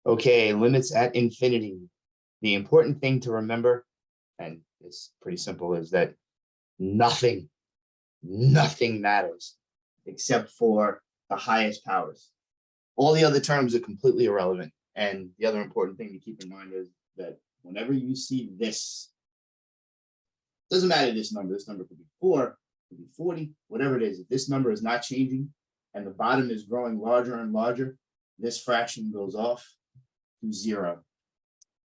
Okay, limits at infinity. The important thing to remember, and it's pretty simple, is that nothing matters except for the highest powers. All the other terms are completely irrelevant. And the other important thing to keep in mind is that whenever you see this, doesn't matter this number could be 4, could be 40, whatever it is. If this number is not changing and the bottom is growing larger and larger, this fraction goes off to 0.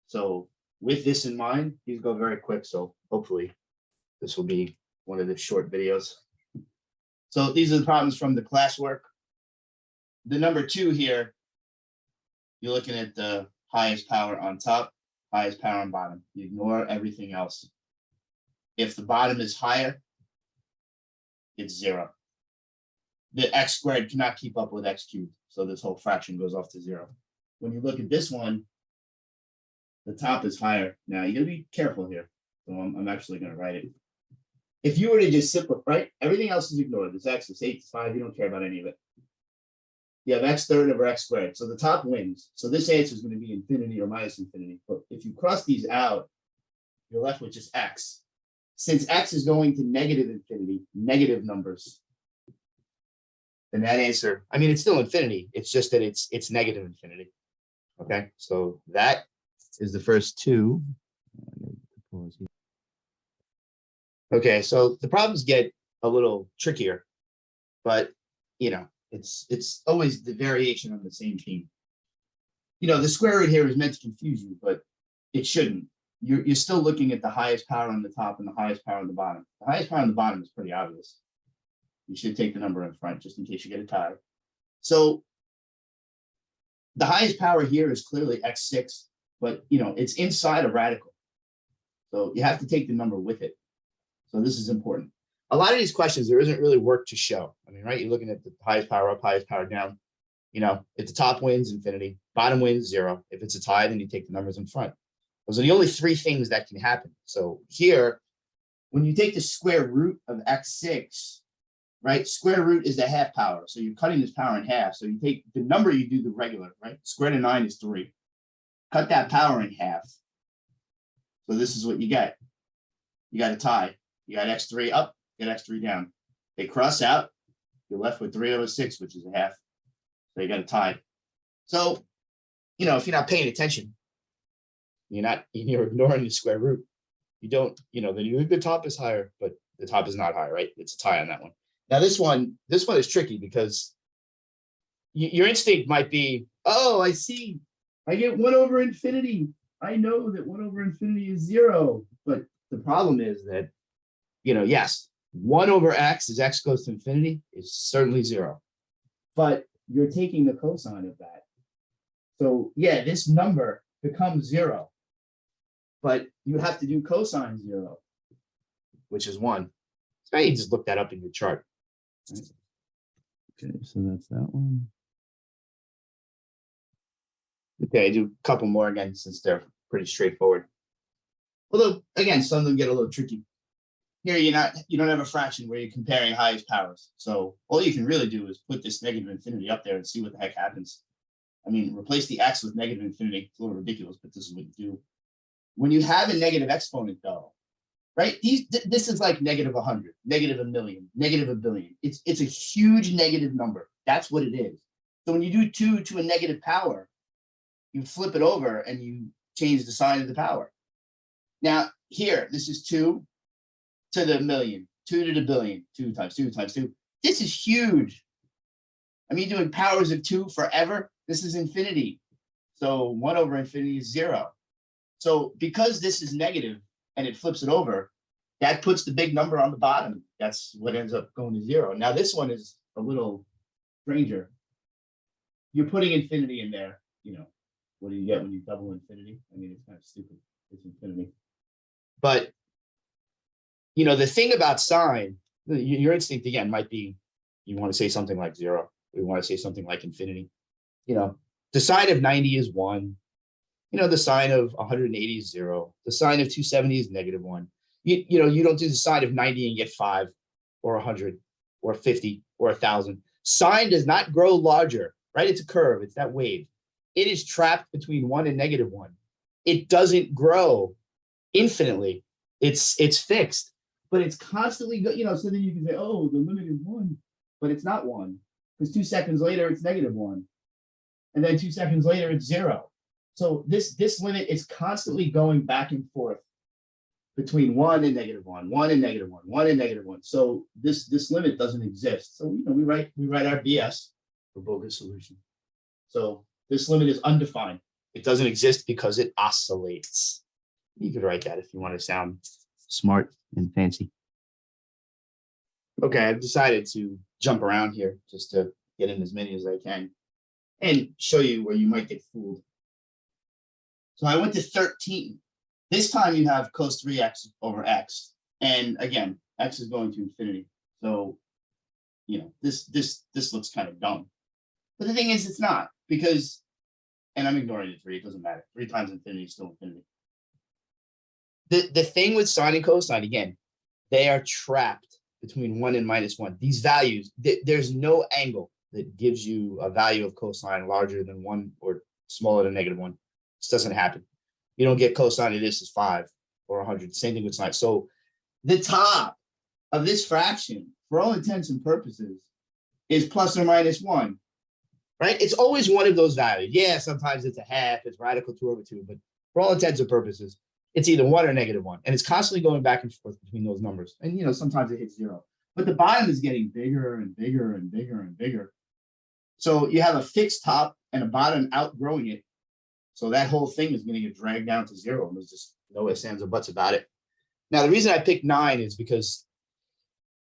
So with this in mind, these go very quick. So hopefully this will be one of the short videos. So these are the problems from the classwork. The number 2 here, you're looking at the highest power on top, highest power on bottom. You ignore everything else. If the bottom is higher, it's 0. The x squared cannot keep up with x cubed. So this whole fraction goes off to 0. When you look at this one, the top is higher. Now you gotta be careful here. So I'm actually gonna write it. If you were to just simplify, right? Everything else is ignored. This x, this 8, this 5, you don't care about any of it. You have x third over x squared. So the top wins. So this answer is going to be infinity or minus infinity. But if you cross these out, you're left with just x. Since x is going to negative infinity, negative numbers, then that answer, I mean, it's still infinity. It's just that it's negative infinity. Okay, so that is the first 2. Okay, so the problems get a little trickier, but you know, it's always the variation on the same theme. You know, the square root here is meant to confuse you, but it shouldn't. You're still looking at the highest power on the top and the highest power on the bottom. The highest power on the bottom is pretty obvious. You should take the number in front just in case you get a tie. So the highest power here is clearly x6, but you know, it's inside a radical. So you have to take the number with it. So this is important. A lot of these questions, there isn't really work to show. I mean, right? You're looking at the highest power up, highest power down. You know, if the top wins, infinity. Bottom wins, 0. If it's a tie, then you take the numbers in front. Those are the only 3 things that can happen. So here, when you take the square root of x6, right? Square root is the half power. So you're cutting this power in half. So you take the number, you do the regular, right? Square root of 9 is 3. Cut that power in half. So this is what you get. You got a tie. You got x3 up, you got x3 down. They cross out, you're left with 3 over 6, which is a half. So you got a tie. So, you know, if you're not paying attention, you're ignoring the square root. You don't, you know, the top is higher, but the top is not high, right? It's a tie on that one. Now this one is tricky because your instinct might be, oh, I see, I get 1 over infinity. I know that 1 over infinity is 0, but the problem is that, you know, yes, 1 over x as x goes to infinity is certainly 0, but you're taking the cosine of that. So yeah, this number becomes 0, but you have to do cosine 0, which is 1. So you just look that up in your chart. Okay, so that's that one. Okay, do a couple more again since they're pretty straightforward. Although, again, some of them get a little tricky. Here, you don't have a fraction where you're comparing highest powers. So all you can really do is put this negative infinity up there and see what the heck happens. I mean, replace the x with negative infinity. It's a little ridiculous, but this is what you do. When you have a negative exponent, though, right? This is like negative 100, negative 1,000,000, negative 1,000,000,000. It's a huge negative number. That's what it is. So when you do 2 to a negative power, you flip it over and you change the sign of the power. Now here, this is 2 to the million, 2 to the billion, 2 times 2 times 2. This is huge. I mean, doing powers of 2 forever. This is infinity. So 1 over infinity is 0. So because this is negative and it flips it over, that puts the big number on the bottom. That's what ends up going to 0. Now this one is a little stranger. You're putting infinity in there. You know, what do you get when you double infinity? I mean, it's kind of stupid. It's infinity. But you know, the thing about sine, your instinct again might be you want to say something like 0. We want to say something like infinity. You know, the sine of 90 is 1. You know, the sine of 180 is 0. The sine of 270 is negative 1. You know, you don't do the sine of 90 and get 5 or 100 or 50 or 1,000. Sine does not grow larger, right? It's a curve. It's that wave. it is trapped between 1 and -1. It doesn't grow infinitely. It's fixed, but it's constantly, so then you can say, oh, the limit is 1, but it's not 1, because 2 seconds later it's -1, and then 2 seconds later it's 0. So this limit is constantly going back and forth between 1 and -1, 1 and -1, 1 and -1. So this limit doesn't exist. So we write our BS for bogus solution. So this limit is undefined. It doesn't exist because it oscillates. You could write that if you want to sound smart and fancy. Okay, I've decided to jump around here just to get in as many as I can and show you where you might get fooled. So I went to 13. This time you have cos 3x over x. And again, x is going to infinity. So, this looks kind of dumb. But the thing is, it's not, because, and I'm ignoring the 3, it doesn't matter. 3 times infinity is still infinity. The thing with sine and cosine, again, they are trapped between 1 and -1. These values, there's no angle that gives you a value of cosine larger than 1 or smaller than -1. This doesn't happen. You don't get cosine of this as 5 or 100. Same thing with sine. So the top of this fraction, for all intents and purposes, is plus or minus 1, right? It's always one of those values. Yeah, sometimes it's a half, it's radical 2/2, but for all intents and purposes, it's either 1 or -1. And it's constantly going back and forth between those numbers. And, sometimes it hits 0. But the bottom is getting bigger and bigger and bigger and bigger. So you have a fixed top and a bottom outgrowing it. So that whole thing is going to get dragged down to 0. And there's just no ifs, ands, or buts about it. Now, the reason I picked 9 is because,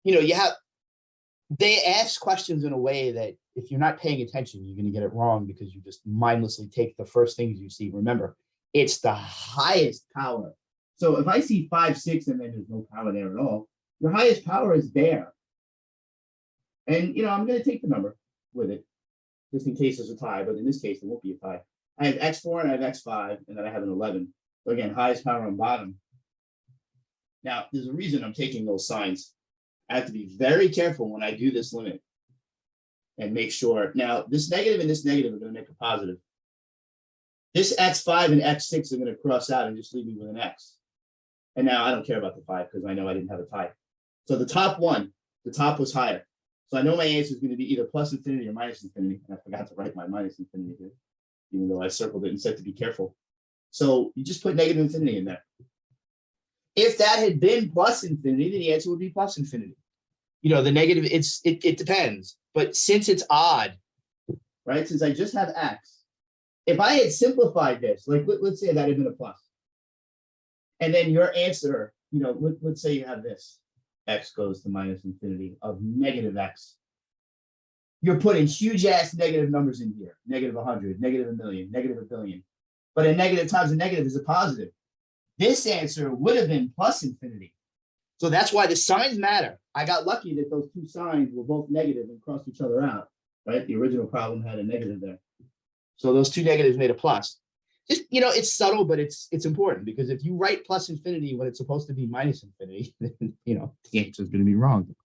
they ask questions in a way that if you're not paying attention, you're going to get it wrong because you just mindlessly take the first things you see. Remember, it's the highest power. So if I see 5, 6, and then there's no power there at all, your highest power is there. And, I'm going to take the number with it, just in case there's a tie. But in this case, there won't be a tie. I have x4 and I have x5, and then I have an 11. So again, highest power on bottom. Now, there's a reason I'm taking those signs. I have to be very careful when I do this limit and make sure. Now, this negative and this negative are going to make a positive. This x5 and x6 are going to cross out and just leave me with an x. And now I don't care about the 5 because I know I didn't have a tie. So the top one, the top was higher. So I know my answer is going to be either plus infinity or minus infinity. And I forgot to write my minus infinity here, even though I circled it and said to be careful. So you just put negative infinity in there. If that had been plus infinity, then the answer would be plus infinity. The negative, it depends. But since it's odd, right? Since I just have x, if I had simplified this, like let's say that had been a plus, and then your answer, let's say you have this, x goes to minus infinity of negative x. You're putting huge ass negative numbers in here, negative 100, negative 1,000,000, negative 1,000,000,000. But a negative times a negative is a positive. This answer would have been plus infinity. So that's why the signs matter. I got lucky that those two signs were both negative and crossed each other out, right? The original problem had a negative there. So those two negatives made a plus. Just, it's subtle, but it's important, because if you write plus infinity when it's supposed to be minus infinity, then, the answer is going to be wrong.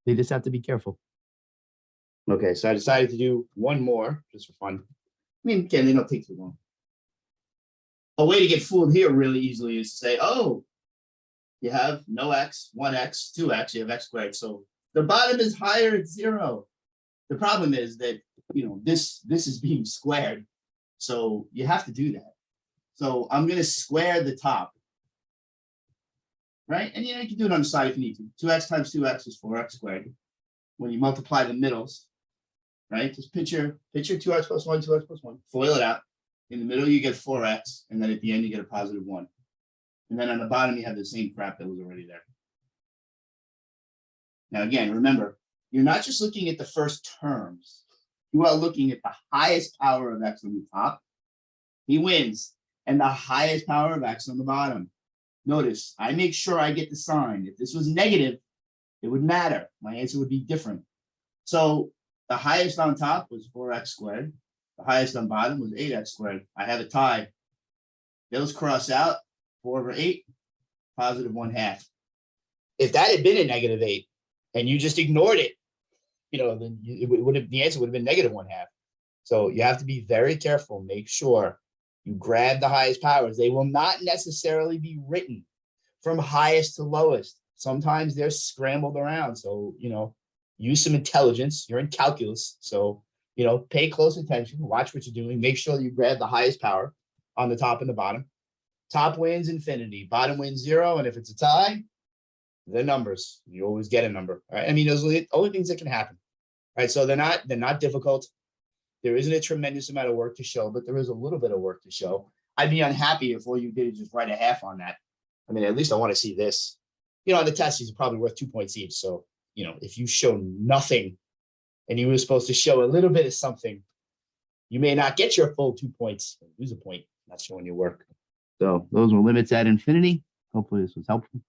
They just have to be careful. Okay, so I decided to do one more just for fun. Again, they don't take too long. A way to get fooled here really easily is to say, oh, you have no x, 1x, 2x, you have x squared. So the bottom is higher at 0. The problem is that, this is being squared. So you have to do that. So I'm going to square the top. Right? And you can do it on the side if you need to. 2x times 2x is 4x squared. When you multiply the middles, right? Just picture 2x plus 1, 2x plus 1. Foil it out. In the middle, you get 4x, and then at the end, you get a positive 1. And then on the bottom, you have the same crap that was already there. Now, again, remember, you're not just looking at the first terms. You are looking at the highest power of x on the top. He wins. And the highest power of x on the bottom. Notice, I make sure I get the sign. If this was negative, it would matter. My answer would be different. So the highest on top was 4x squared. The highest on bottom was 8x squared. I have a tie. Those cross out. 4 over 8, positive 1/2. If that had been a negative 8 and you just ignored it, then the answer would have been negative 1/2. So you have to be very careful. Make sure you grab the highest powers. They will not necessarily be written from highest to lowest. Sometimes they're scrambled around. So, use some intelligence. You're in calculus. So, pay close attention, watch what you're doing. Make sure you grab the highest power on the top and the bottom. Top wins infinity, bottom wins 0. And if it's a tie, the numbers. You always get a number. Right? I mean, those are the only things that can happen. Right. So they're not difficult. There isn't a tremendous amount of work to show, but there is a little bit of work to show. I'd be unhappy if all you did is just write a half on that. I mean, at least I want to see this. On the test, these are probably worth 2 points each. So, if you show nothing and you were supposed to show a little bit of something, you may not get your full 2 points. Lose a point, not showing your work. So those were limits at infinity. Hopefully this was helpful.